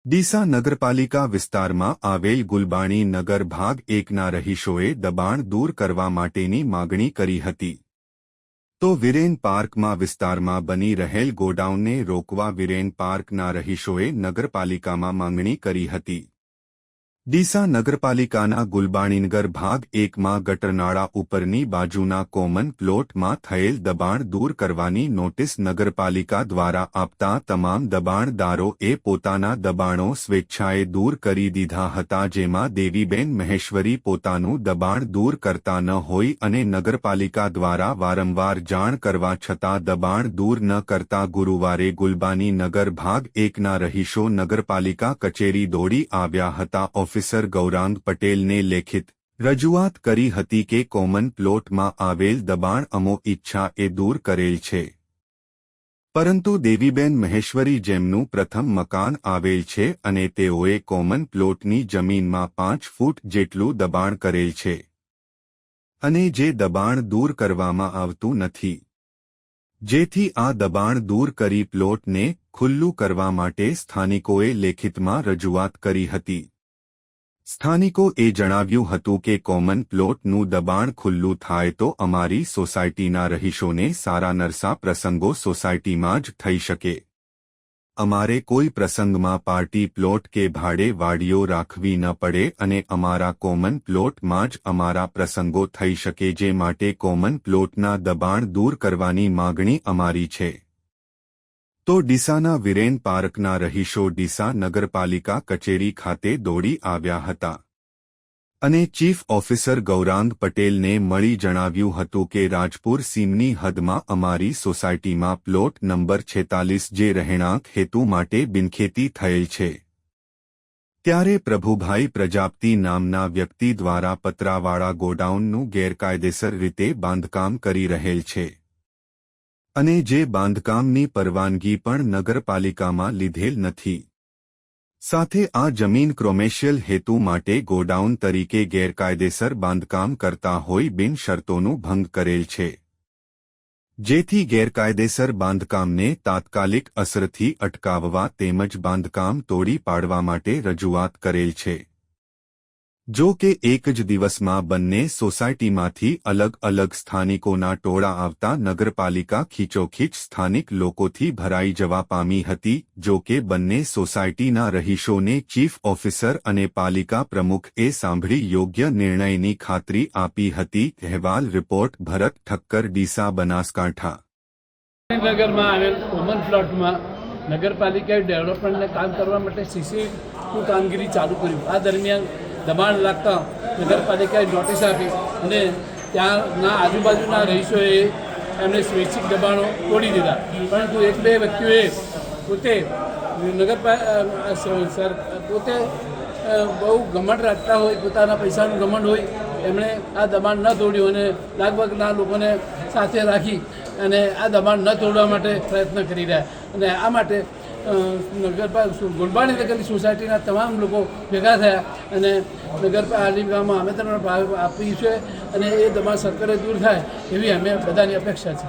ડીસા નગરપાલિકા વિસ્તારમાં આવેલ ગુલબાણી નગર ભાગ 1ના રહીશોએ દબાણ દૂર કરવા માટેની માગણી કરી હતી. તો વિરેન પાર્કમાં વિસ્તારમાં બની રહેલ ગોડાઉનને રોકવા વિરેન પાર્કના રહીશોએ નગરપાલિકામાં માંગણી કરી હતી. ડીસા નગરપાલિકાના ગુલબાણીનગર ભાગ 1માં ગટરનાળા ઉપરની બાજુના કોમન પ્લોટમાં થયેલ દબાણ દૂર કરવાની નોટિસ નગરપાલિકા દ્વારા આપતા તમામ દબાણદારોએ પોતાના દબાણો સ્વેચ્છાએ દૂર કરી દીધા હતા, જેમાં દેવીબેન મહેશ્વરી પોતાનું દબાણ દૂર કરતા ન હોય અને નગરપાલિકા દ્વારા વારંવાર જાણ કરવા છતાં દબાણ દૂર ન કરતા ગુરુવારે ગુલબાણી નગર ભાગ 1ના રહીશો નગરપાલિકા કચેરી દોડી આવ્યા હતા. ઓફિસર ગૌરાંગ પટેલને લેખિત રજૂઆત કરી હતી કે કોમન પ્લોટમાં આવેલ દબાણ અમો ઈચ્છા એ દૂર કરેલ છે, પરંતુ દેવીબેન મહેશ્વરી જેમનું પ્રથમ મકાન આવેલ છે અને તેઓએ કોમન પ્લોટની જમીનમાં 5 ફૂટ જેટલું દબાણ કરેલ છે અને જે દબાણ દૂર કરવામાં આવતું નથી, જેથી આ દબાણ દૂર કરી પ્લોટને ખુલ્લું કરવા માટે સ્થાનિકોએ લેખિતમાં રજૂઆત કરી હતી. સ્થાનિકોએ જણાવ્યું હતું કે કોમન પ્લોટનું દબાણ ખુલ્લું થાય તો અમારી સોસાયટીના રહીશોને સારા નરસા પ્રસંગો સોસાયટીમાં જ થઈ શકે. અમારે કોઈ પ્રસંગમાં પાર્ટી પ્લોટ કે ભાડે વાડીઓ રાખવી ન પડે અને અમારા કોમન પ્લોટમાં જ અમારા પ્રસંગો થઈ શકે, જે માટે કોમન પ્લોટના દબાણ દૂર કરવાની માગણી અમારી છે. તો ડીસાના વિરેન પાર્કના રહીશો ડીસા નગરપાલિકા કચેરી ખાતે દોડી આવ્યા હતા અને ચીફ ઓફિસર ગૌરાંગ પટેલને મળી જણાવ્યું હતું કે રાજપુર સીમની હદમાં અમારી સોસાયટીમાં પ્લોટ નંબર 46 જે રહેણાંક હેતુ માટે બિનખેતી થયેલ છે, ત્યારે પ્રભુભાઈ પ્રજાપતિ નામના વ્યક્તિ દ્વારા પતરાવાળા ગોડાઉનનું ગેરકાયદેસર રીતે બાંધકામ કરી રહેલ છે અને જે બાંધકામની પરવાનગી પણ નગરપાલિકામાં લીધેલ નથી. સાથે આ જમીન કોમર્શિયલ હેતુ માટે ગોડાઉન તરીકે ગેરકાયદેસર બાંધકામ કરતા હોય બિનશરતોનું ભંગ કરેલ છે, જેથી ગેરકાયદેસર બાંધકામને તાત્કાલિક અસરથી અટકાવવા તેમજ બાંધકામ તોડી પાડવા માટે રજૂઆત કરેલ છે. જો કે એક જ દિવસમાં બંને સોસાયટીમાંથી અલગ અલગ સ્થાનિકોના ટોળા આવતા નગરપાલિકા ખીચોખીચ સ્થાનિક લોકોથી ભરાઈ જવા પામી હતી. જો કે બંને સોસાયટીના રહીશોને ચીફ ઓફિસર અને પાલિકા પ્રમુખએ સાંભળી યોગ્ય નિર્ણયની ખાતરી આપી હતી. અહેવાલ રિપોર્ટ ભરત ઠક્કર, ડીસા, બનાસકાંઠા. નગરમાં આવેલ કોમન પ્લોટમાં નગરપાલિકાએ ડેવલપમેન્ટને કામ કરવા માટે સીસીનું કામગીરી ચાલુ કર્યું. આ દરમિયાન દબાણ લાગતા નગરપાલિકાએ નોટિસ આપી અને ત્યાંના આજુબાજુના રહીશોએ એમને સ્વૈચ્છિક દબાણો તોડી દીધા, પરંતુ 1-2 વ્યક્તિઓએ પોતે પોતે બહુ ઘમંડ રાખતા હોય, પોતાના પૈસાનું ઘમંડ હોય, એમણે આ દબાણ ન તોડ્યું અને લગભગના લોકોને સાથે રાખી અને આ દબાણ ન તોડવા માટે પ્રયત્ન કરી રહ્યા. અને આ માટે ગુલબાણી નગરની સોસાયટીના તમામ લોકો ભેગા થયા અને નગરપાલિકામાં આવેદન આપી છે અને એ દબાણ સત્વરે દૂર થાય એવી અમે બધાની અપેક્ષા છે.